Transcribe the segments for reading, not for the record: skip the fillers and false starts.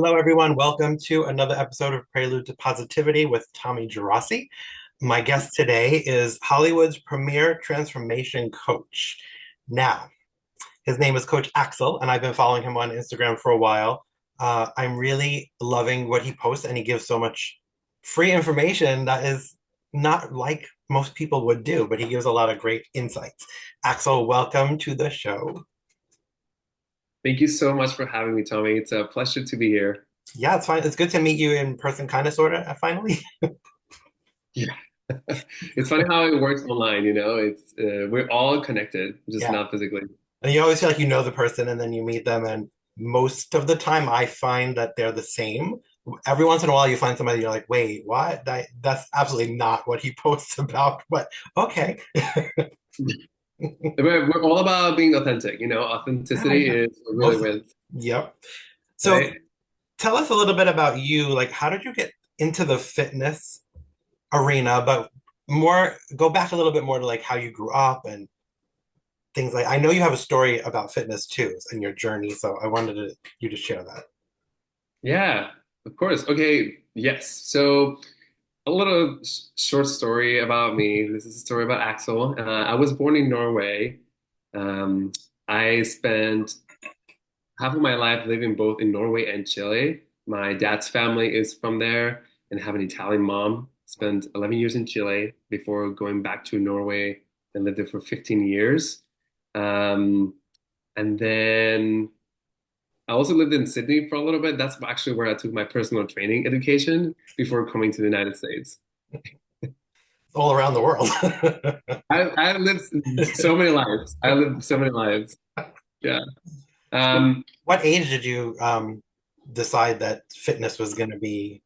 Hello, everyone. Welcome to another episode of Prelude to Positivity with Tommy Geraci. My guest today is Hollywood's premier transformation coach. Now, his name is Coach Axel, and I've been following him on Instagram for a while. I'm really loving what he posts, and he gives so much free information that is not like most people would do, but he gives a lot of great insights. Axel, welcome to the show. Thank you so much for having me, Tommy. It's a pleasure to be here. Yeah, it's fine. It's good to meet you in person, kind of, sort of, finally. Yeah. It's funny how it works online, It's we're all connected, just Yeah. not physically. And you always feel like you know the person and then you meet them. And most of the time, I find that they're the same. Every once in a while, you find somebody you're like, wait, what? That's absolutely not what he posts about, but okay. We're all about being authentic, Yeah, Authenticity yeah. is what really Mostly. wins, Yep. So right? tell us a little bit about you. Like, how did you get into the fitness arena? But more, go back a little bit more to like how you grew up and things like. I know you have a story about fitness too and your journey, so I wanted you to share that. Yeah, of course. Okay, yes. So a little short story about me. This is a story about Axel. I was born in Norway. Um, I spent half of my life living both in Norway and Chile. My dad's family is from there and I have an Italian mom. Spent 11 years in Chile before going back to Norway and lived there for 15 years. Um, and then I also lived in Sydney for a little bit. That's actually where I took my personal training education before coming to the United States. All around the world. I lived so many lives. I lived so many lives. Yeah. Um, What age did you decide that fitness was going to be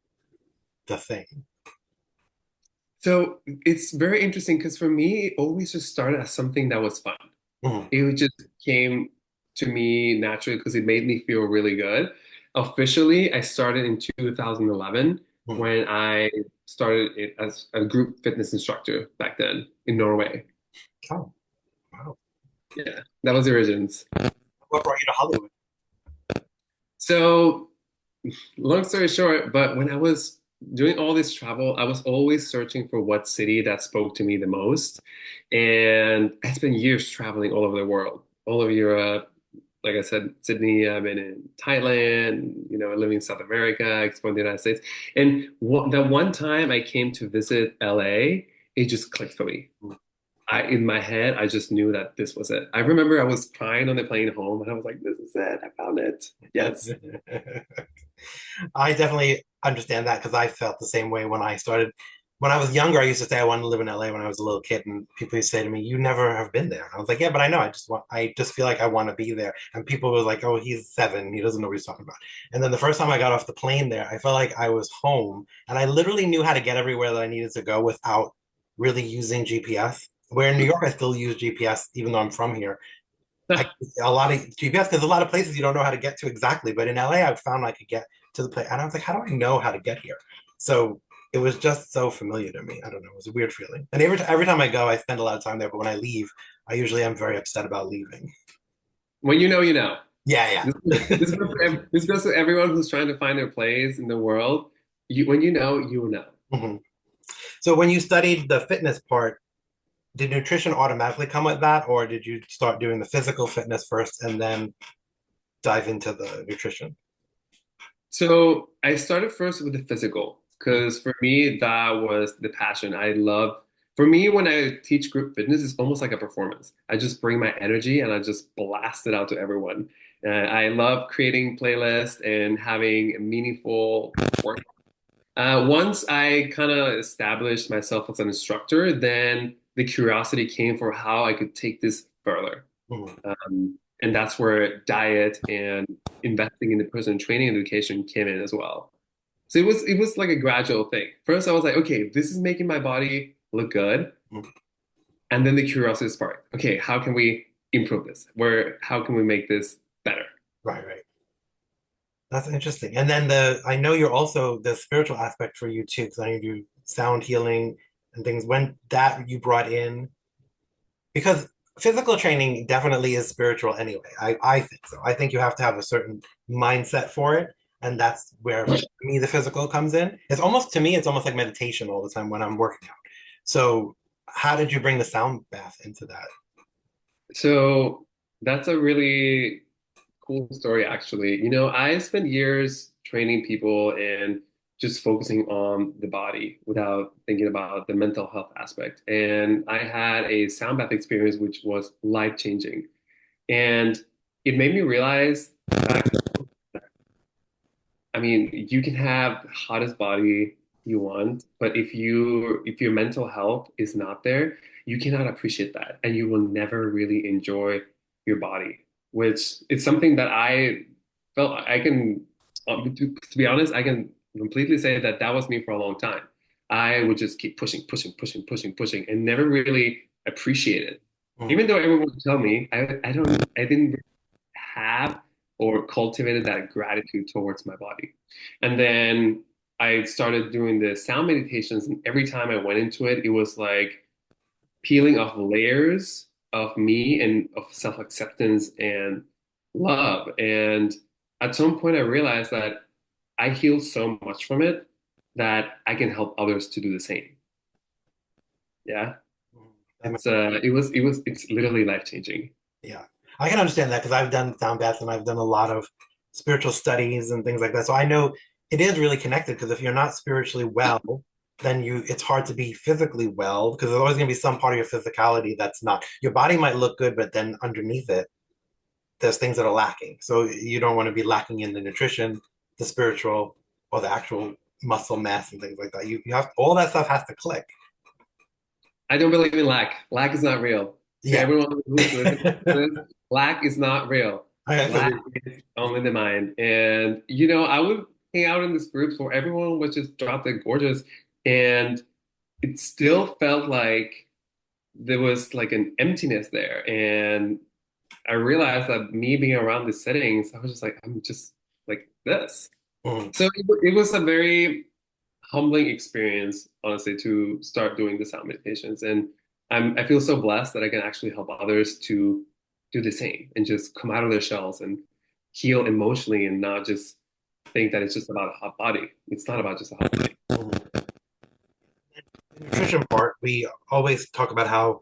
the thing? so it's very interesting because for me, it always just started as something that was fun. Mhm. It just came to me naturally because it made me feel really good. Officially, I started in 2011 Mhm. when I started it as a group fitness instructor back then in Norway. Oh, wow. Yeah, that was the origins. What brought you to Hollywood? So, long story short, but when I was doing all this travel, I was always searching for what city that spoke to me the most. And I spent years traveling all over the world, all over Europe, like I said, Sydney, I've been in Thailand, living in South America, exploring the United States. And that one time I came to visit LA, it just clicked for me. In my head, I just knew that this was it. I remember I was crying on the plane home and I was like, this is it. I found it. Yes. I definitely understand that because I felt the same way when I started. When I was younger, I used to say I wanted to live in LA when I was a little kid, and people used to say to me, "You never have been there." And I was like, "Yeah, but I know. I just feel like I want to be there." And people were like, "Oh, he's 7. He doesn't know what he's talking about." And then the first time I got off the plane there, I felt like I was home, and I literally knew how to get everywhere that I needed to go without really using GPS. Where in New York, I still use GPS, even though I'm from here. I a lot of GPS because a lot of places you don't know how to get to exactly. But in LA, I found I could get to the place, and I was like, how do I know how to get here? So it was just so familiar to me. I don't know. It was a weird feeling. And every time I go, I spend a lot of time there. But when I leave, I usually am very upset about leaving. When you know, you know. Yeah, This, yeah. this goes to everyone who's trying to find their place in the world. When you know, you know. Mhm. So when you studied the fitness part, did nutrition automatically come with that, or did you start doing the physical fitness first and then dive into the nutrition? So I started first with the physical because for me that was the passion. For me, when I teach group fitness, it's almost like a performance. I just bring my energy and I just blast it out to everyone. I love creating playlists and having meaningful work. Once I kind of established myself as an instructor, then the curiosity came for how I could take this further. Mhm. And that's where diet and investing in the personal training education came in as well. So it was like a gradual thing. First, I was like, okay, this is making my body look good, Mhm. and then the curiosity sparked. Okay, how can we improve this? How can we make this better? Right, right. That's interesting. And then I know you're also the spiritual aspect for you too, because I know you do sound healing and things. When that you brought in, because physical training definitely is spiritual anyway. I think so. I think you have to have a certain mindset for it. And that's where for me the physical comes in. It's almost to me, it's almost like meditation all the time when I'm working out. So how did you bring the sound bath into that? So that's a really cool story, actually. I spent years training people and just focusing on the body without thinking about the mental health aspect. And I had a sound bath experience which was life-changing. And it made me realize that, I mean, you can have the hottest body you want, but if your mental health is not there, you cannot appreciate that, and you will never really enjoy your body, which is something that I felt I can, to be honest, I can completely say that that was me for a long time. I would just keep pushing, pushing, pushing, pushing, pushing, and never really appreciate it. Mm, Even though everyone would tell me, I didn't have or cultivated that gratitude towards my body. And then I started doing the sound meditations, and every time I went into it, it was like peeling off layers of me and of self-acceptance and love. And at some point, I realized that I healed so much from it that I can help others to do the same. Yeah, mm. it's literally life-changing. Yeah, I can understand that because I've done sound baths and I've done a lot of spiritual studies and things like that. So I know it is really connected because if you're not spiritually well, then it's hard to be physically well because there's always going to be some part of your physicality that's not. Your body might look good, but then underneath it, there's things that are lacking. So you don't want to be lacking in the nutrition, the spiritual, or the actual muscle mass and things like that. You have all that stuff has to click. I don't believe in lack. Lack is not real. To Yeah. everyone who's listening I to this, lack is not real. feel Lack is only the mind. And I would hang out in these groups where everyone was just dropped and gorgeous, and it still felt like there was like an emptiness there. And I realized that me being around these settings, I was just like, I'm just like this. mm, So it was a very humbling experience, honestly, to start doing the sound meditations. And I feel so blessed that I can actually help others to do the same and just come out of their shells and heal emotionally and not just think that it's just about a hot body. It's not about just a hot body. mm. The nutrition part, we always talk about how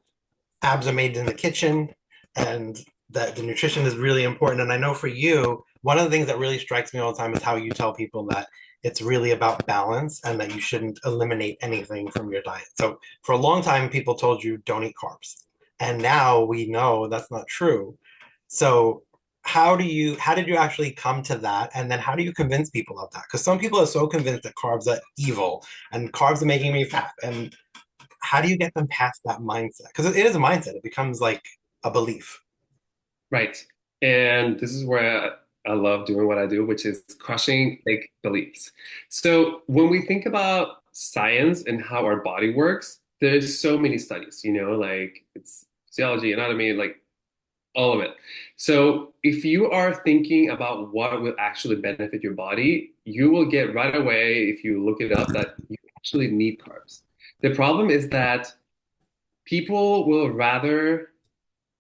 abs are made in the kitchen and that the nutrition is really important. And I know for you, one of the things that really strikes me all the time is how you tell people that it's really about balance and that you shouldn't eliminate anything from your diet. So for a long time, people told you don't eat carbs. And now we know that's not true. So how did you actually come to that? And then how do you convince people of that? Because some people are so convinced that carbs are evil and carbs are making me fat. And how do you get them past that mindset? Because it is a mindset. It becomes like a belief. Right. And this is where I love doing what I do, which is crushing fake beliefs. So when we think about science and how our body works, there's so many studies, like it's physiology, anatomy, like all of it. So if you are thinking about what will actually benefit your body, you will get right away, if you look it up, that you actually need carbs. The problem is that people will rather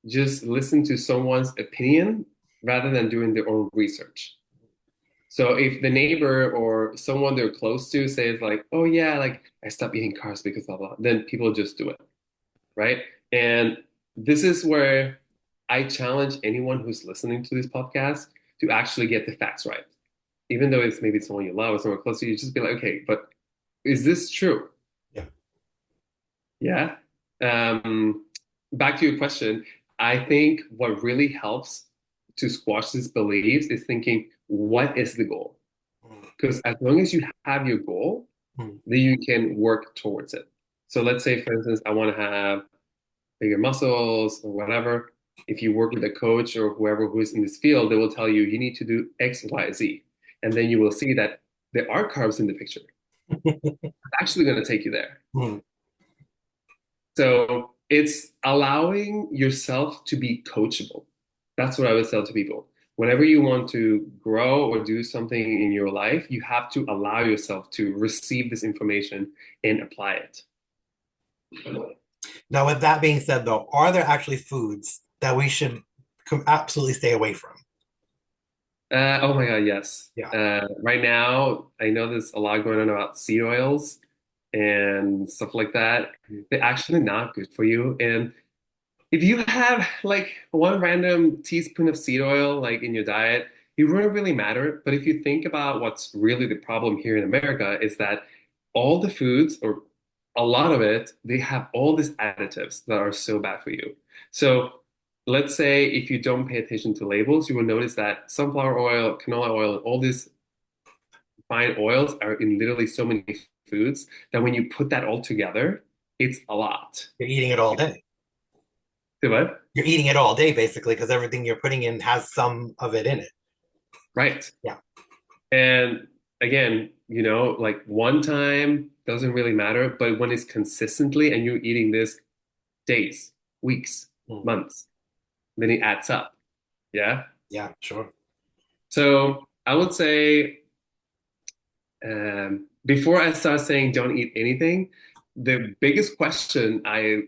just listen to someone's opinion rather than doing their own research. So if the neighbor or someone they're close to says like, "Oh yeah, like I stopped eating carbs because blah blah," then people just do it, right? And this is where I challenge anyone who's listening to this podcast to actually get the facts right. Even though it's maybe someone you love or someone close to you, just be like, "Okay, but is this true?" Yeah. Yeah. Um, Back to your question, I think what really helps to squash these beliefs is thinking, what is the goal? Because as long as you have your goal, Mm, then you can work towards it. So let's say, for instance, I want to have bigger muscles or whatever. If you work with a coach or whoever who is in this field, they will tell you you need to do X, Y, Z. And then you will see that there are carbs in the picture. It's actually going to take you there. mm, So it's allowing yourself to be coachable. That's what I would tell to people. Whenever you want to grow or do something in your life, you have to allow yourself to receive this information and apply it. Now, with that being said, though, are there actually foods that we should absolutely stay away from? Oh my God, yes. Yeah. Right now, I know there's a lot going on about seed oils and stuff like that. They're actually not good for you. And if you have like one random teaspoon of seed oil like in your diet, it wouldn't really matter. But if you think about what's really the problem here in America is that all the foods, or a lot of it, they have all these additives that are so bad for you. So let's say if you don't pay attention to labels, you will notice that sunflower oil, canola oil, and all these fine oils are in literally so many foods that when you put that all together, it's a lot. You're eating it all day. See what? You're eating it all day basically because everything you're putting in has some of it in it. Right. Yeah. And again, like one time doesn't really matter, but when it's consistently and you're eating this days, weeks, Mm. months, then it adds up. Yeah. Yeah, sure. So I would say before I start saying don't eat anything, the biggest question I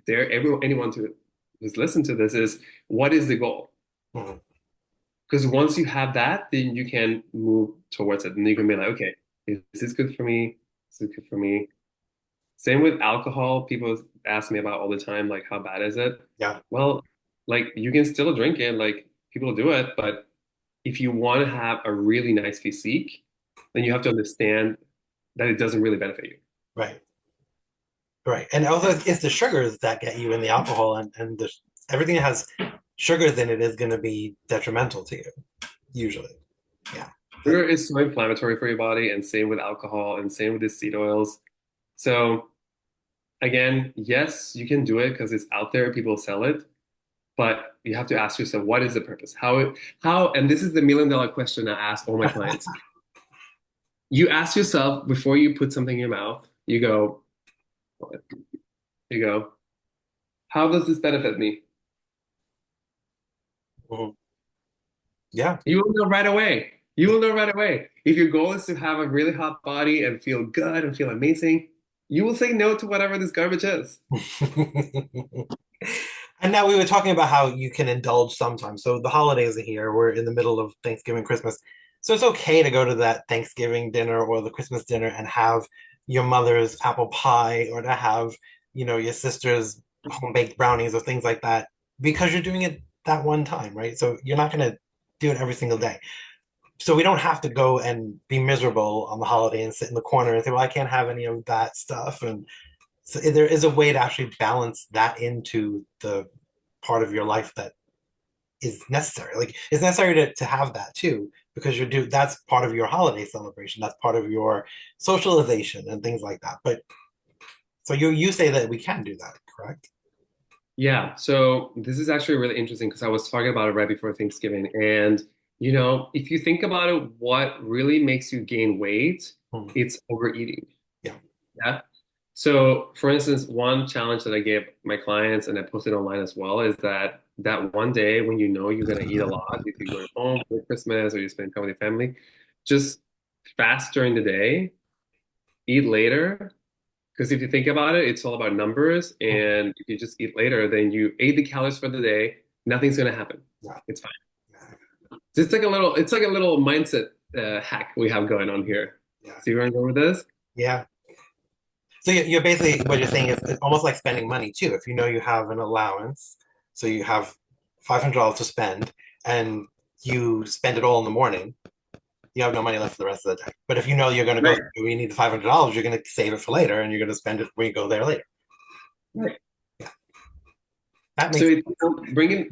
dare anyone to who's listened to this is what is the goal? Mm. Because once you have that, then you can move towards it. And you can be like, okay, is this good for me? Is this good for me? Same with alcohol. People ask me about all the time, like, how bad is it? Yeah, Well, like, you can still drink it, like, people do it. But if you want to have a really nice physique, then you have to understand that it doesn't really benefit you. right. Right. And also it's the sugars that get you in the alcohol and everything that has sugars in it is going to be detrimental to you, usually. Yeah. But Sugar is so inflammatory for your body, and same with alcohol, and same with the seed oils. So, again, yes, you can do it because it's out there, people sell it. But you have to ask yourself, what is the purpose? And this is the $1 million question I ask all my clients. You ask yourself before you put something in your mouth, you go, how does this benefit me? mhm. Yeah. You will know right away. You will know right away. If your goal is to have a really hot body and feel good and feel amazing, you will say no to whatever this garbage is. And now we were talking about how you can indulge sometimes. So the holidays are here. We're in the middle of Thanksgiving, Christmas. So it's okay to go to that Thanksgiving dinner or the Christmas dinner and have your mother's apple pie or to have, your sister's home baked brownies or things like that because you're doing it that one time, right? So you're not going to do it every single day. So we don't have to go and be miserable on the holiday and sit in the corner and say, well, I can't have any of that stuff. And so there is a way to actually balance that into the part of your life that is necessary. Like it's necessary to have that too, because that's part of your holiday celebration. That's part of your socialization and things like that. But so you say that we can do that, correct? Yeah, so this is actually really interesting because I was talking about it right before Thanksgiving. And, if you think about it, what really makes you gain weight, Hmm. it's overeating. Yeah. Yeah. So, for instance, one challenge that I gave my clients and I posted online as well is that one day when you know you're going to eat a lot, if you're going home for Christmas or you spend time with your family, just fast during the day, eat later. Because if you think about it, it's all about numbers. Hmm. And if you just eat later, then you ate the calories for the day, nothing's going to happen. Yeah. It's fine. So it's like a little mindset hack we have going on here. Yeah. See where I'm going with this? Yeah. So you're basically what you're saying is it's almost like spending money too. If you know you have an allowance, so you have $500 to spend, and you spend it all in the morning, you have no money left for the rest of the day. But if you know you're going to go, Right. you need the $500, you're going to save it for later, and you're going to spend it when you go there later. Right. Yeah, that So makes it's bringing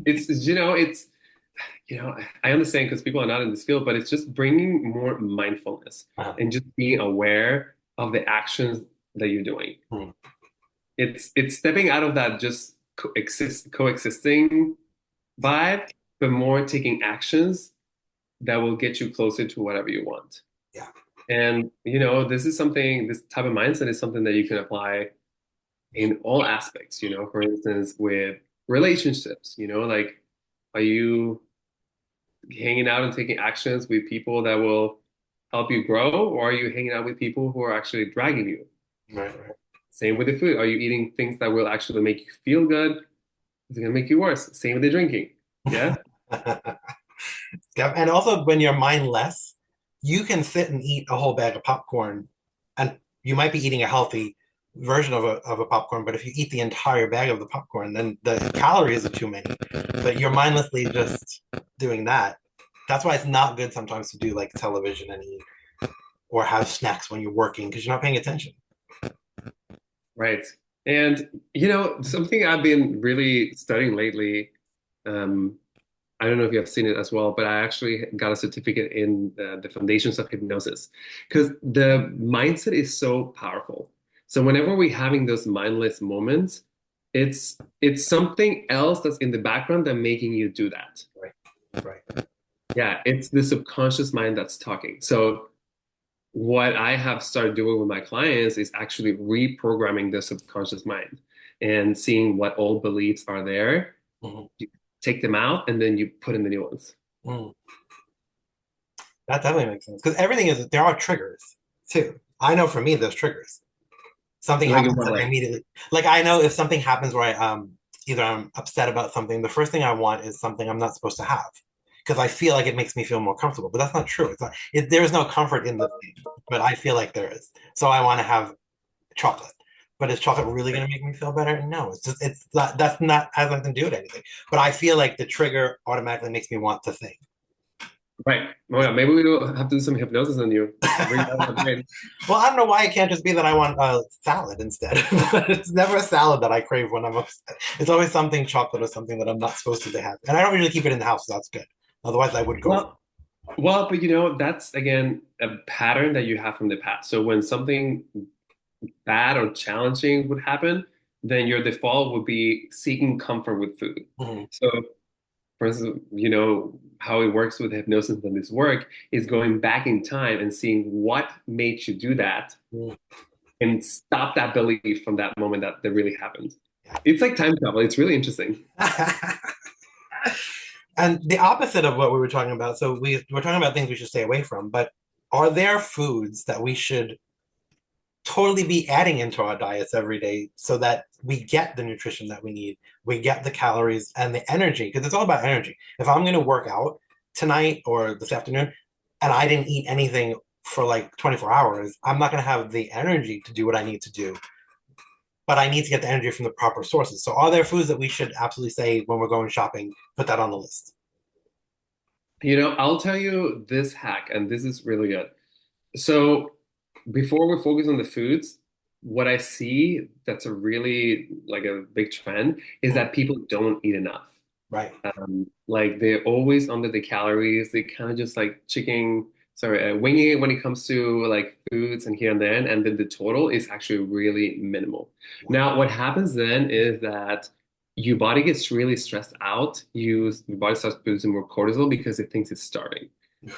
I understand because people are not in this field, but it's just bringing more mindfulness uh, and just being aware of the actions that you're doing. hmm, It's stepping out of that just coexisting vibe, but more taking actions that will get you closer to whatever you want. yeah, And this type of mindset is something that you can apply in all aspects, for instance, with relationships, like are you hanging out and taking actions with people that will help you grow, or are you hanging out with people who are actually dragging you? right, right. Same with the food. Are you eating things that will actually make you feel good? Is it gonna make you worse? Same with the drinking. Yeah. And also, when you're mindless, you can sit and eat a whole bag of popcorn, and you might be eating a healthy version of a popcorn, but if you eat the entire bag of the popcorn, then the calories are too many. But you're mindlessly just doing that. That's why it's not good sometimes to do like television and eat or have snacks when you're working because you're not paying attention. Right. And something I've been really studying lately, um, I don't know if you have seen it as well, but I actually got a certificate in the foundations of hypnosis because the mindset is so powerful. So whenever we're having those mindless moments, it's something else that's in the background that making you do that. Right. Right. Yeah, it's the subconscious mind that's talking. So what I have started doing with my clients is actually reprogramming the subconscious mind and seeing what old beliefs are there. Mm-hmm. You take them out and then you put in the new ones. Mm. That definitely makes sense because everything is there are triggers too. I know for me, there's triggers. Something Like in happens what and I way? immediately like I know if something happens where I either I'm upset about something, the first thing I want is something I'm not supposed to have because I feel like it makes me feel more comfortable. But that's not true. It's not. There is no comfort in the thing, but I feel like there is. So I want to have chocolate. But is chocolate really going to make me feel better? No, it's just it's not. That's not has nothing to do with anything. But I feel like the trigger automatically makes me want to think. Right. Oh yeah, maybe we will have to do some hypnosis on you. Bring down that brain. Well, I don't know why it can't just be that I want a salad instead. It's never a salad that I crave when I'm upset. It's always something chocolate or something that I'm not supposed to have. And I don't usually keep it in the house, so that's good. Otherwise, I would go for Well, but that's again a pattern that you have from the past. So when something bad or challenging would happen, then your default would be seeking comfort with food. it. Mhm. So for instance, how it works with hypnosis and this work is going back in time and seeing what made you do that Mhm. and stop that belief from that moment that really happened. Yeah. It's like time travel. It's really interesting. And the opposite of what we were talking about. So we're talking about things we should stay away from, but are there foods that we should totally be adding into our diets every day so that we get the nutrition that we need, we get the calories and the energy, because it's all about energy. If I'm going to work out tonight or this afternoon and I didn't eat anything for like 24 hours, I'm not going to have the energy to do what I need to do. But I need to get the energy from the proper sources. So, are there foods that we should absolutely say when we're going shopping, put that on the list? I'll tell you this hack, and this is really good. So before we focus on the foods, what I see that's a really like a big trend is Mm, that people don't eat enough. right. Like they're always under the calories. They kind of just like winging it when it comes to like foods and here and then, and then the total is actually really minimal. Yeah. Now, what happens then is that your body gets really stressed out. Your body starts producing more cortisol because it thinks it's starving.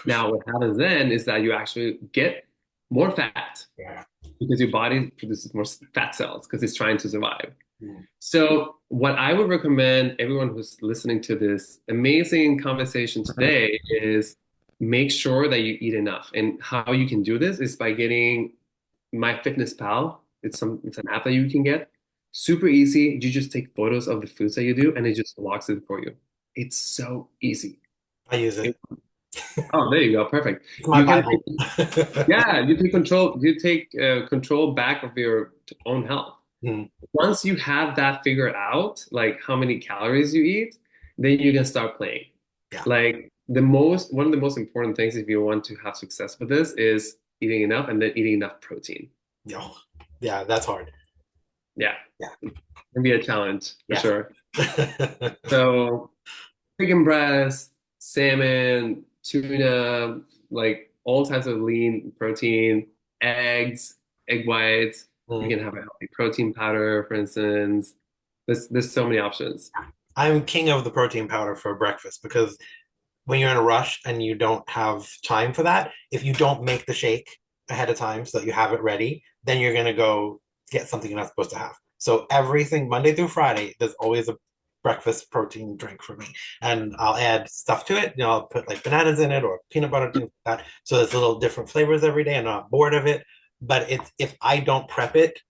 Now, what happens then is that you actually get more fat Yeah. because your body produces more fat cells because it's trying to survive. Mm, So, what I would recommend everyone who's listening to this amazing conversation today is make sure that you eat enough. And how you can do this is by getting MyFitnessPal. It's an app that you can get. Super easy. You just take photos of the foods that you do and it just locks it for you. It's so easy. I use it. Oh, there you go. Perfect. It's my You can Bible. yeah, you take control. You take control back of your own health. Mm, Once you have that figured out, like how many calories you eat, then you can start playing. yeah. Like one of the most important things if you want to have success with this is eating enough and then eating enough protein. Yeah. Yeah. That's hard. Yeah, Yeah. can be a challenge for Yes. sure. So chicken breast, salmon, tuna, like all types of lean protein, eggs, egg whites. You Mm. can have a healthy protein powder, for instance. There's so many options. I'm king of the protein powder for breakfast because when you're in a rush and you don't have time for that, if you don't make the shake ahead of time so that you have it ready, then you're gonna go get something you're not supposed to have. So everything Monday through Friday, there's always a breakfast protein drink for me, and I'll add stuff to it. I'll put like bananas in it or peanut butter, things like that. So there's little different flavors every day. I'm not bored of it, but it's if I don't prep it,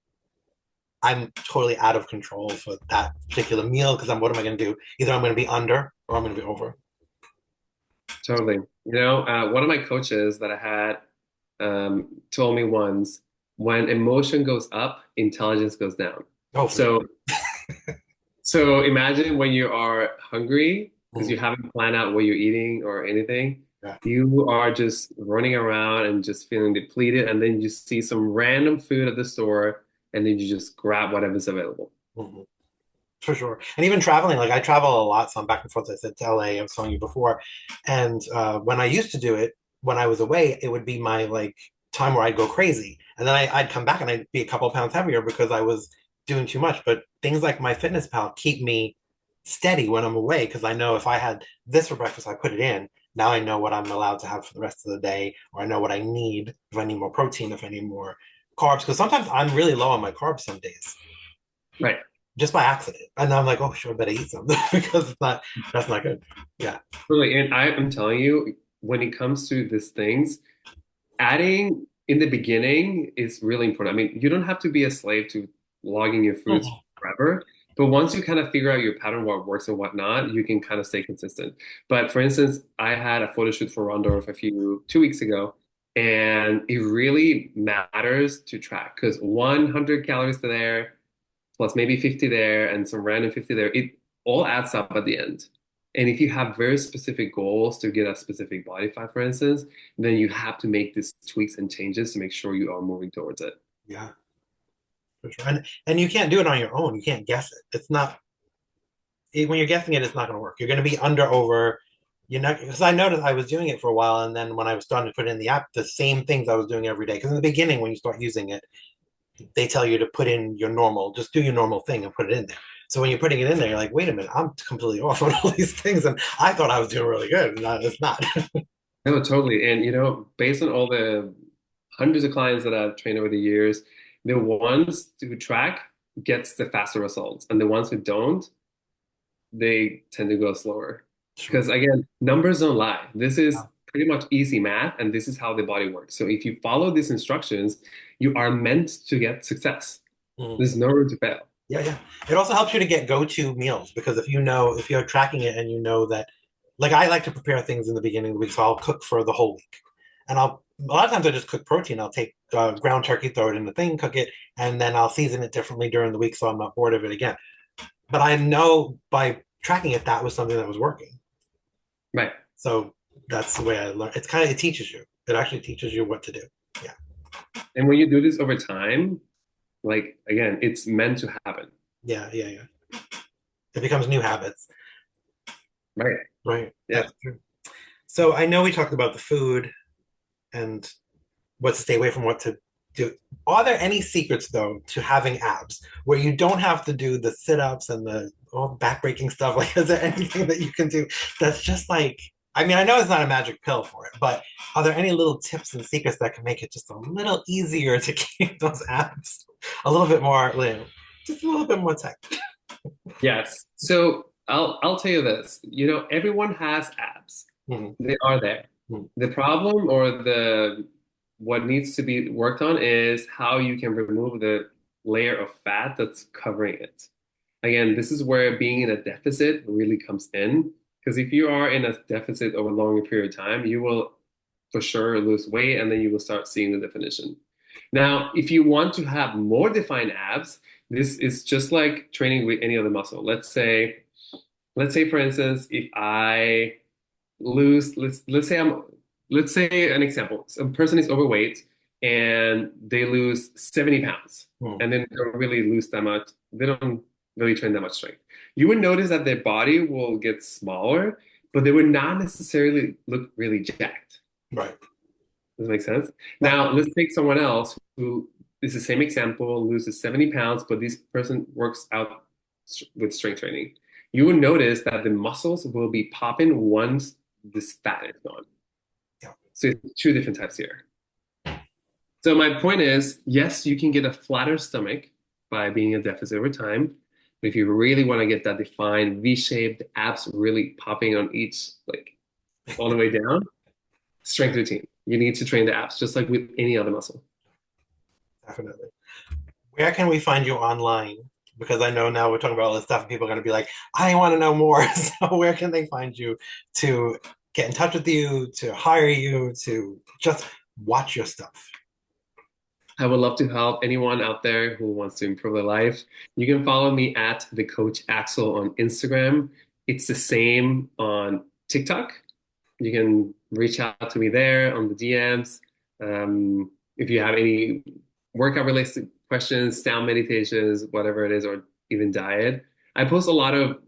I'm totally out of control for that particular meal because what am I going to do? Either I'm going to be under or I'm going to be over. Totally. One of my coaches that I had told me once, when emotion goes up, intelligence goes down. Oh, for So, so imagine when you are hungry because you sure. haven't planned out what you're eating or anything. Yeah. You are just running around and just feeling depleted, and then you see some random food at the store, and then you just grab whatever's available. Mhm. For sure. And even traveling, like I travel a lot, so I'm back and forth. I said to LA, I was telling you before. And when I used to do it, when I was away, it would be my like time where I'd go crazy. And then I'd come back and I'd be a couple of pounds heavier because I was doing too much. But things like my fitness pal keep me steady when I'm away because I know if I had this for breakfast, I put it in. Now I know what I'm allowed to have for the rest of the day, or I know what I need, if I need more protein, if I need more carbs. Because sometimes I'm really low on my carbs some days Right. just by accident. And I'm like, oh, sure, I better eat something because that's not good. Yeah. Really, and I'm telling you, when it comes to these things, adding in the beginning is really important. I mean, you don't have to be a slave to logging your foods Mhm. forever, but once you kind of figure out your pattern, what works and what not, you can kind of stay consistent. But for instance, I had a photo shoot for Rondorf 2 weeks ago, and it really matters to track because 100 calories to there, plus maybe 50 there, and some random 50 there, it all adds up at the end. And if you have very specific goals to get a specific body fat, for instance, then you have to make these tweaks and changes to make sure you are moving towards it. Yeah, for sure. And you can't do it on your own. You can't guess it. It's not when you're guessing it, it's not going to work. You're going to be under over. You're not because I noticed I was doing it for a while, and then when I was starting to put it in the app, the same things I was doing every day. Because in the beginning, when you start using it, they tell you to put in your normal, just do your normal thing and put it in there. So when you're putting it in there, you're like, wait a minute, I'm completely off on all these things, and I thought I was doing really good, and it's not. No, totally. And based on all the hundreds of clients that I've trained over the years, the ones who track gets the faster results, and the ones who don't, they tend to go slower. True. Because again, numbers don't lie. This is pretty much easy math, and this is how the body works. So if you follow these instructions, you are meant to get success. Mhm. There's no room to fail. Yeah, yeah. It also helps you to get go-to meals because if you're tracking it and you know that, like I like to prepare things in the beginning of the week, so I'll cook for the whole week, and a lot of times I just cook protein. I'll take ground turkey, throw it in the thing, cook it, and then I'll season it differently during the week so I'm not bored of it again. But I know by tracking it that was something that was working, Right. so that's the way I learn. It teaches you. It actually teaches you what to do. Yeah, And when you do this over time, like again, it's meant to happen. yeah, yeah, yeah. It becomes new habits, Right. right? Yeah. That's true. So I know we talked about the food and what to stay away from, what to do. Are there any secrets though to having abs where you don't have to do the sit-ups and the all back-breaking stuff? Like, is there anything that you can do that's just like? I mean, I know it's not a magic pill for it, but are there any little tips and secrets that can make it just a little easier to keep those abs a little bit more, just a little bit more tight? Yes. So I'll tell you this. Everyone has abs. Mhm, They are there. mhm. The problem or the what needs to be worked on is how you can remove the layer of fat that's covering it. Again, this is where being in a deficit really comes in. Because if you are in a deficit over a longer period of time, you will for sure lose weight and then you will start seeing the definition. Now, if you want to have more defined abs, this is just like training with any other muscle. Let's say for instance, if I lose, let's say an example. A person is overweight and they lose 70 pounds Mhm. and then they don't really lose that much. They don't really train that much strength. You would notice that their body will get smaller, but they would not necessarily look really jacked. Right. Does that make sense? Yeah. Now, let's take someone else who is the same example, loses 70 pounds, but this person works out with strength training. You will notice that the muscles will be popping once this fat is gone. Yeah. So it's two different types here. So my point is, yes, you can get a flatter stomach by being in a deficit over time. But if you really want to get that defined V-shaped abs really popping on each, like all the way down, strength routine. You need to train the abs just like with any other muscle. Definitely. Where can we find you online? Because I know now we're talking about all this stuff, and people are going to be like, I want to know more. So where can they find you to get in touch with you, to hire you, to just watch your stuff? I would love to help anyone out there who wants to improve their life. You can follow me at the Coach Axel on Instagram. It's the same on TikTok. You can reach out to me there on the DMs. If you have any workout related questions, sound meditations, whatever it is, or even diet. I post a lot of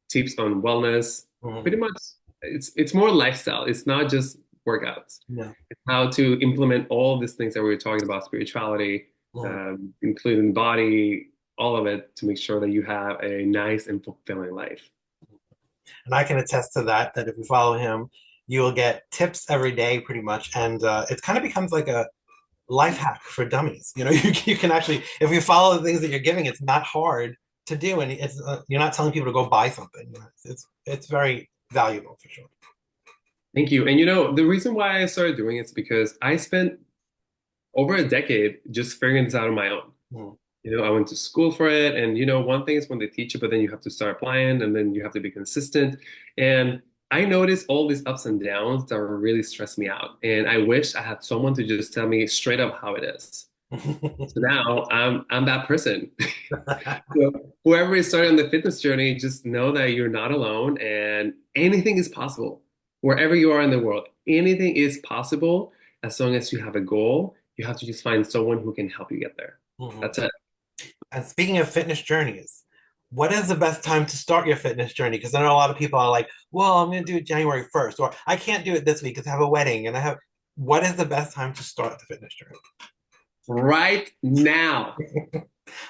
tips on wellness. Pretty Mhm. much, it's more lifestyle. It's not just workouts. Yeah. It's how to implement all these things that we were talking about, spirituality, Mhm. including body, all of it, to make sure that you have a nice and fulfilling life. And I can attest to that, that if you follow him, you will get tips every day pretty much. And it kind of becomes like a life hack for dummies. You know, you can actually, if you follow the things that you're giving, it's not hard to do. And it's you're not telling people to go buy something. You know, it's very valuable for sure. Thank you. And you know, the reason why I started doing it is because I spent over a decade just figuring this out on my own. Mm. You know, I went to school for it, and you know, one thing is when they teach you, but then you have to start applying, and then you have to be consistent. And I noticed all these ups and downs that were really stressed me out, and I wish I had someone to just tell me straight up how it is. So now I'm that person. So whoever is starting on the fitness journey, just know that you're not alone, and anything is possible wherever you are in the world. Anything is possible as long as you have a goal. You have to just find someone who can help you get there. Mhm. That's it. And speaking of fitness journeys, what is the best time to start your fitness journey? Because I know a lot of people are like, well, I'm going to do it January 1st, or I can't do it this week because I have a wedding. And I have, what is the best time to start the fitness journey? Right now.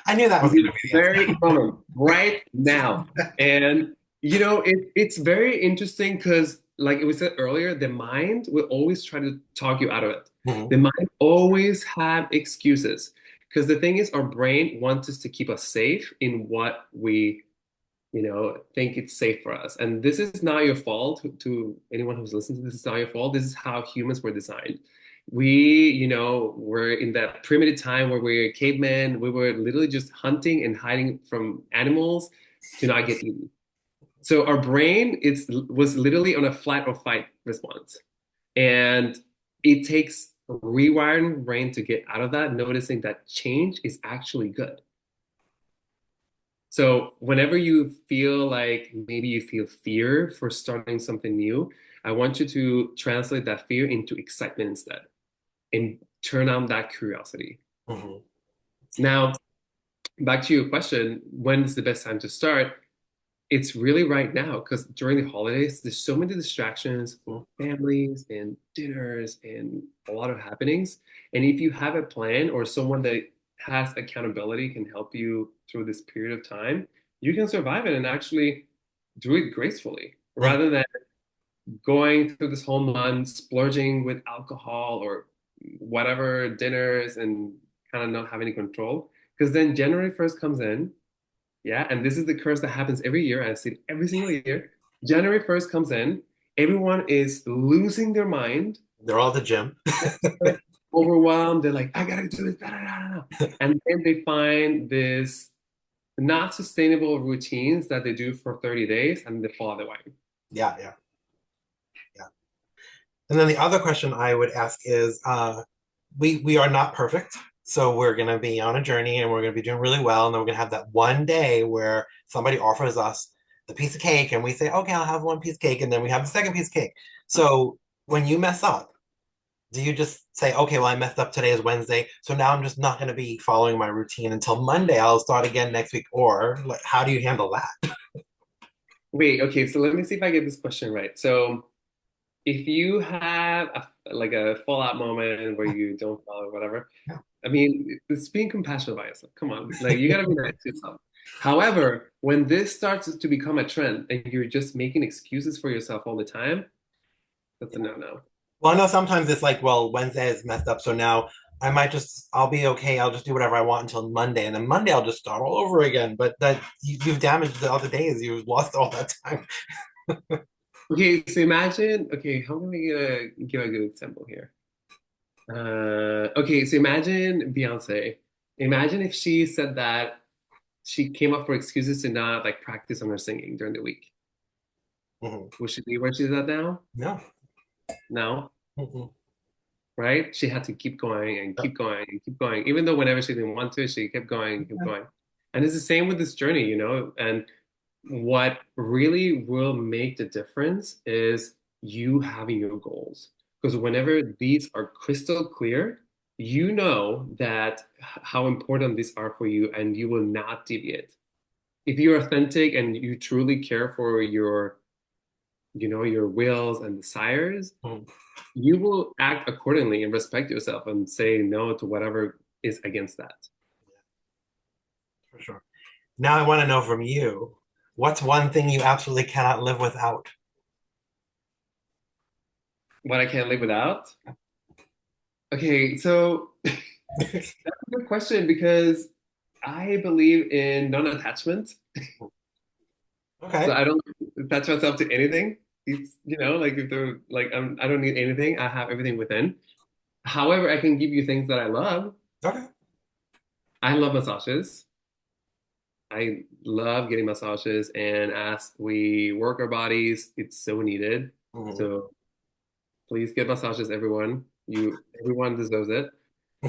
I knew that was This going is to be the very common. Right now. And you know, it's very interesting because, like we said earlier, the mind will always try to talk you out of it. answer. The mind always have excuses. Because the thing is, our brain wants us to keep us safe in what we, you know, think it's safe for us. And this is not your fault to anyone who's listening to this. It's not your fault. This is how humans were designed. We, you know, were in that primitive time where we were cavemen. We were literally just hunting and hiding from animals to not get eaten. So our brain was literally on a flight or fight response. And it takes rewiring the brain to get out of that, noticing that change is actually good. So whenever you feel like maybe you feel fear for starting something new, I want you to translate that fear into excitement instead and turn on that curiosity. Mhm. Now, back to your question, when is the best time to start? It's really right now because during the holidays, there's so many distractions with Mhm. families and dinners and a lot of happenings. And if you have a plan or someone that has accountability can help you through this period of time, you can survive it and actually do it gracefully Mhm. rather than going through this whole month splurging with alcohol or whatever dinners and kind of not have any control. Because then January 1st comes in, yeah, and this is the curse that happens every year. I see it every single year. January 1st comes in, everyone is losing their mind, They're all at the gym. overwhelmed. They're like, I gotta do this, da, da, da, da. And then they find this not sustainable routines that they do for 30 days and they fall out of the way. Yeah, yeah, yeah. And then the other question I would ask is, we are not perfect, so we're going to be on a journey and we're going to be doing really well, and then we're going to have that one day where somebody offers us the piece of cake, and we say, okay, I'll have one piece of cake, and then we have the second piece of cake. So when you mess up, do you just say, okay, well, I messed up, today is Wednesday, so now I'm just not going to be following my routine until Monday, I'll start again next week? Or like, how do you handle that? Wait, okay, so let me see if I get this question right. So if you have like a fallout moment where you don't follow whatever, I mean, it's being compassionate about yourself. Come on, like you gotta be nice to yourself. However, when this starts to become a trend and you're just making excuses for yourself all the time, that's a no-no. Well, I know sometimes it's like, well, Wednesday is messed up, so now I'll be okay. I'll just do whatever I want until Monday, and then Monday I'll just start all over again. But that you've damaged the other days. You've lost all that time. Okay, so imagine, okay, how am I gonna give a good example here? Okay, so imagine Beyonce. Imagine if she said that she came up for excuses to not like practice on her singing during the week. Hmm. Would she be where she's at now? No. No, Hmm. right? She had to keep going and Yep. keep going and keep going. Even though whenever she didn't want to, she kept going and kept going. And it's the same with this journey, you know? And what really will make the difference is you having your goals. Because whenever these are crystal clear, you know that how important these are for you and you will not deviate. If you're authentic and you truly care for your, your wills and desires, Mhm. you will act accordingly and respect yourself and say no to whatever is against that. For sure. Now I want to know from you, what's one thing you absolutely cannot live without? What I can't live without? Okay, so that's a good question because I believe in non-attachment. So Okay. I don't attach myself to anything. It's, like if they're like I don't need anything. I have everything within. However, I can give you things that I love. Okay. I love massages. I love getting massages, and as we work our bodies, it's so needed. Mhm. So please get massages, everyone. Everyone deserves it.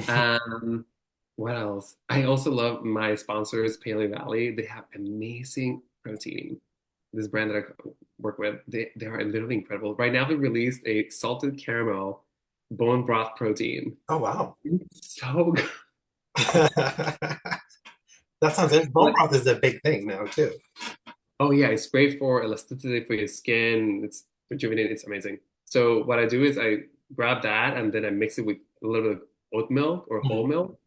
Um, what else? I also love my sponsors, Paleo Valley. They have amazing protein. This brand that I work with, they are literally incredible. Right now, they released a salted caramel bone broth protein. Oh wow. It's so good. That sounds interesting. Bone broth is a big thing now too. Oh yeah, it's great for elasticity for your skin. It's rejuvenating. It's amazing. So what I do is I grab that and then I mix it with a little bit of oat milk or whole Mhm. milk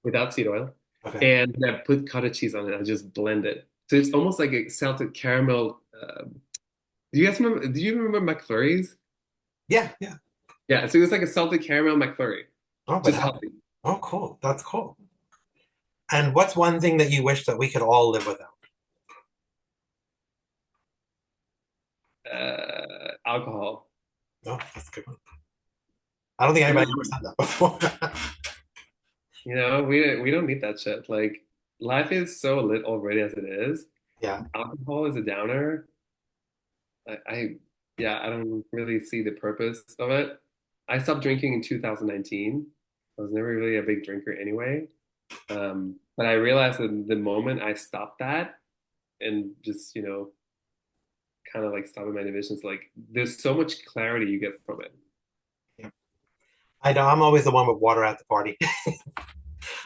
without seed oil, Okay. and then I put cottage cheese on it. I just blend it. So it's almost like a salted caramel. Do you guys remember? Do you remember McFlurries? Yeah, yeah. Yeah, so it's like a salted caramel McFlurry, Oh, but just healthy. oh, cool. That's cool. And what's one thing that you wish that we could all live without? Alcohol. Oh, that's a good one. I don't think anybody ever Mm, said that before. we don't need that shit. Like life is so lit already as it is. Yeah. Alcohol is a downer. I yeah, I don't really see the purpose of it. I stopped drinking in 2019. I was never really a big drinker anyway. But I realized that the moment I stopped that and just, kind of like stopping my inhibitions, like there's so much clarity you get from it. Yeah. I know I'm always the one with water at the party.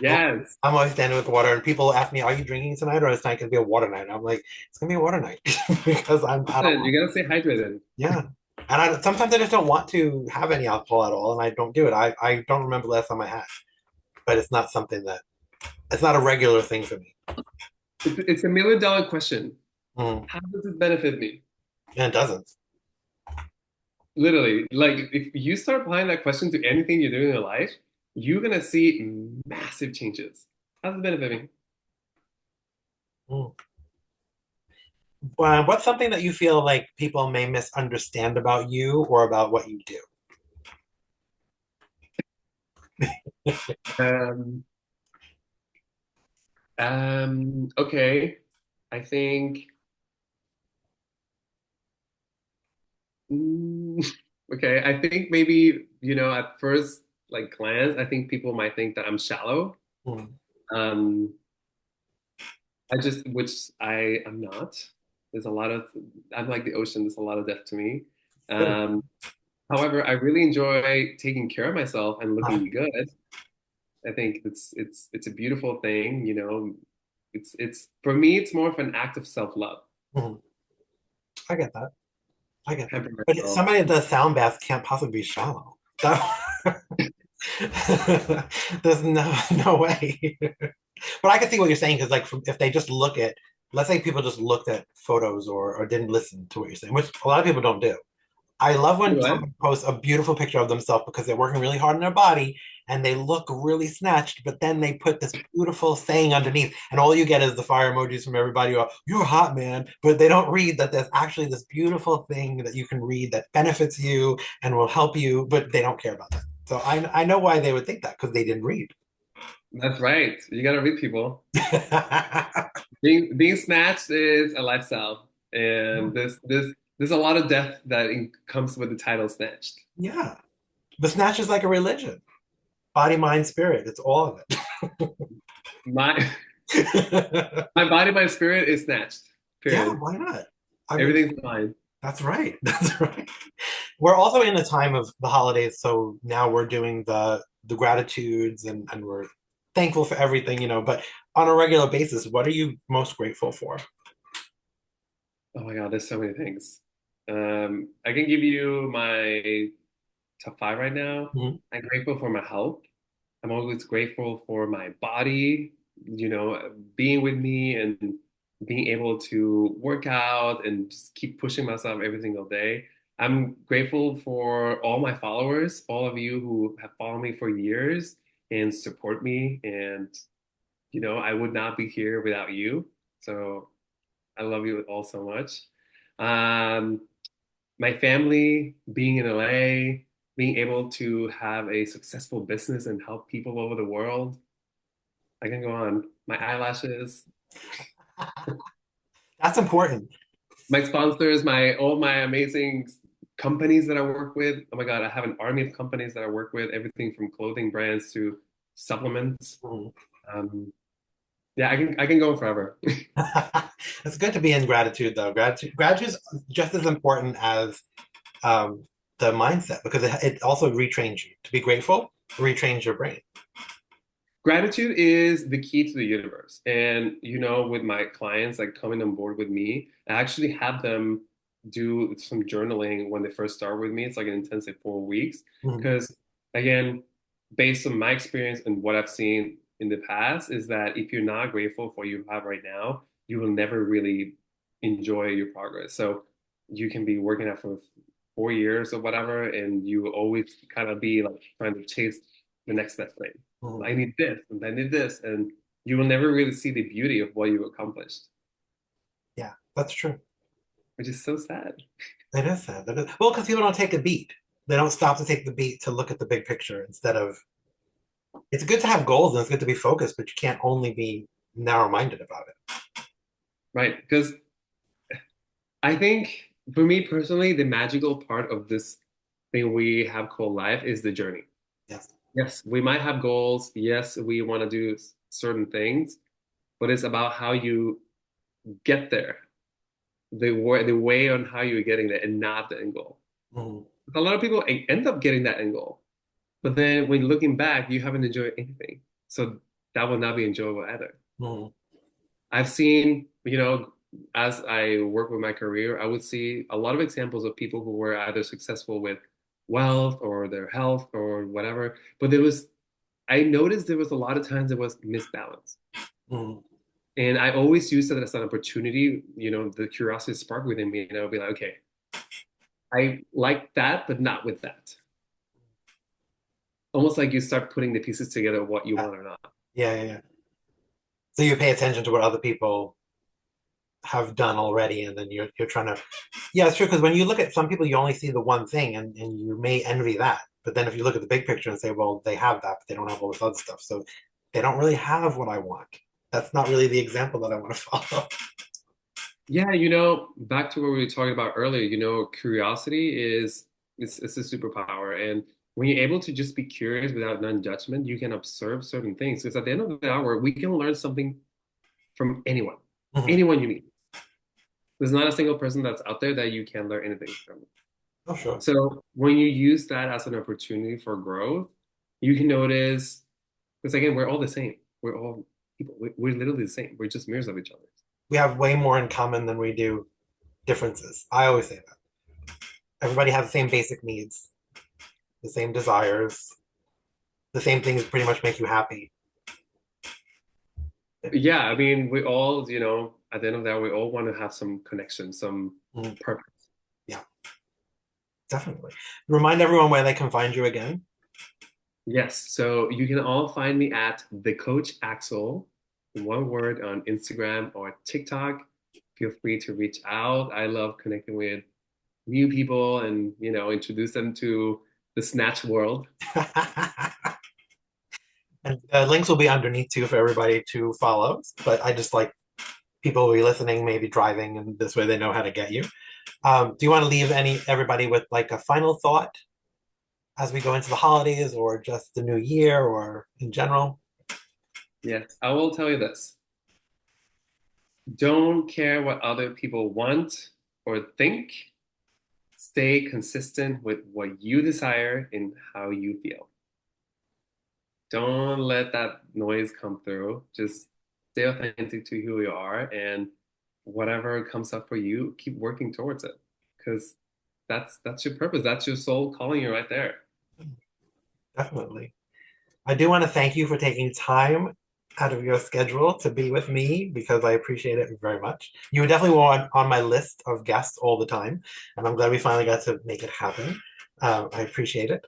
Yes. I'm always standing with water, and people ask me, "Are you drinking tonight, or is tonight gonna be a water night?" I'm like, "It's gonna be a water night," because I don't Listen, you gotta stay hydrated. yeah. And sometimes I just don't want to have any alcohol at all, and I don't do it. I don't remember the last time I had, but it's not something that it's not a regular thing for me. It's $1 million question. Mm. How does it benefit me? And it doesn't. Literally, like if you start applying that question to anything you're doing in your life, you're gonna see massive changes. How does it benefit me? Mm. What's something that you feel like people may misunderstand about you or about what you do? Um, okay. I think, mm, okay, I think maybe, at first, like glance, I think people might think that I'm shallow. Mm. Um, which I am not. There's a lot of, I'm like the ocean, there's a lot of depth to me. Um, However, I really enjoy taking care of myself and looking good. I think it's a beautiful thing, It's for me, it's more of an act of self-love. Mhm. I get that. I get that. Pamper But myself. somebody that does sound baths can't possibly be shallow. There's no way. But I can see what you're saying because, like, if they just look at, let's say people just looked at photos or didn't listen to what you're saying, which a lot of people don't do. I love You when know what? someone posts a beautiful picture of themselves because they're working really hard on their body and they look really snatched, but then they put this beautiful saying underneath, and all you get is the fire emojis from everybody. You're hot, man. But they don't read that there's actually this beautiful thing that you can read that benefits you and will help you, but they don't care about that. So I know why they would think that because they didn't read. That's right. You gotta read people. Being snatched is a lifestyle, and this There's a lot of death that comes with the title snatched. Yeah. The snatch is like a religion. Body, mind, spirit. It's all of My it. my body, my spirit is snatched. Yeah, Period. why not? I mean, Everything's fine. that's right. That's right. We're also in a time of the holidays, so now we're doing the gratitudes and we're thankful for everything, but on a regular basis, what are you most grateful for? Oh my God, there's so many things. I can give you my top five right now. Mhm. I'm grateful for my health. I'm always grateful for my body, being with me and being able to work out and just keep pushing myself every single day. I'm grateful for all my followers, all of you who have followed me for years and support me. And, I would not be here without you. So I love you all so much. Um, my family, being in LA, being able to have a successful business and help people all over the world. I can go on. My eyelashes, That's important. my sponsors, my all my amazing companies that I work with. Oh my God, I have an army of companies that I work with, everything from clothing brands to supplements. Mhm. Um, yeah, I can go on forever. It's good to be in gratitude, though. Gratitude is just as important as um, the mindset because it also retrains you to be grateful, retrains your brain. Gratitude is the key to the universe. And, with my clients like coming on board with me, I actually have them do some journaling when they first start with me. It's like an intensive 4 weeks. Mhm. Because, again, based on my experience and what I've seen in the past, is that if you're not grateful for what you have right now, you will never really enjoy your progress. So you can be working out for 4 years or whatever, and you will always kind of be like trying to chase the next best thing. Mhm. I need this and I need this, and you will never really see the beauty of what you accomplished, Yeah, that's true. which is so sad. It is sad. That is, well, because people don't take a beat. They don't stop to take the beat to look at the big picture instead of. It's good to have goals and it's good to be focused, but you can't only be narrow-minded about it. Right? Because I think for me personally, the magical part of this thing we have called life is the journey. Yes. Yes, we might have goals. Yes, we want to do certain things, but it's about how you get there, the way on how you're getting there, and not the end goal. Mhm. A lot of people end up getting that end goal, but then when you're looking back, you haven't enjoyed anything. So that will not be enjoyable either. Mhm. I've seen, as I work with my career, I would see a lot of examples of people who were either successful with wealth or their health or whatever. But I noticed there was a lot of times there was misbalance. Mhm. And I always use that as an opportunity, the curiosity spark within me. And I'll be like, okay, I like that, but not with that. Almost like you start putting the pieces together, what you Yeah. want or not. Yeah, yeah, yeah. So you pay attention to what other people have done already, and then you're trying to. Yeah, it's true because when you look at some people, you only see the one thing, and you may envy that. But then if you look at the big picture and say, well, they have that, but they don't have all this other stuff, so they don't really have what I want. That's not really the example that I want to follow. Yeah, back to what we were talking about earlier, curiosity it's a superpower. And when you're able to just be curious without non-judgment, you can observe certain things. Because at the end of the hour, we can learn something from anyone, Mhm. anyone you meet. There's not a single person that's out there that you can learn anything from. Oh, sure. So when you use that as an opportunity for growth, you can notice, because again, we're all the same. We're all people. We're literally the same. We're just mirrors of each other. We have way more in common than we do differences. I always say that. Everybody has the same basic needs, the same desires, the same things pretty much make you happy. Yeah, I mean, we all, at the end of that, we all want to have some connection, some Mhm. purpose. Yeah, definitely. Remind everyone where they can find you again. Yes, so you can all find me at the Coach Axel, one word on Instagram or TikTok. Feel free to reach out. I love connecting with new people and, introduce them to the snatch world. And links will be underneath too for everybody to follow. But I just like people will be listening, maybe driving, and this way they know how to get you. Do you want to leave everybody with like a final thought as we go into the holidays, or just the new year, or in general? Yes, I will tell you this. Don't care what other people want or think. Stay consistent with what you desire and how you feel. Don't let that noise come through. Just stay authentic to who you are, and whatever comes up for you, keep working towards it. Because that's your purpose. That's your soul calling you right there. Definitely. I do want to thank you for taking time out of your schedule to be with me because I appreciate it very much. You were definitely on my list of guests all the time, and I'm glad we finally got to make it happen. I appreciate it.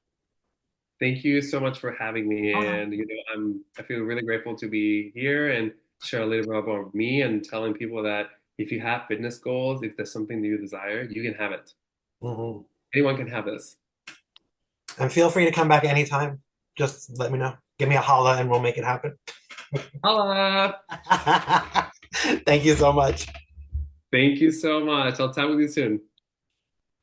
Thank you so much for having me. Okay. And I feel really grateful to be here and share a little bit about me and telling people that if you have fitness goals, if there's something that you desire, you can have it. Mhm. Anyone can have this. And feel free to come back anytime. Just let me know. Give me a holla and we'll make it happen. Holla! Thank you so much. Thank you so much. I'll talk with you soon.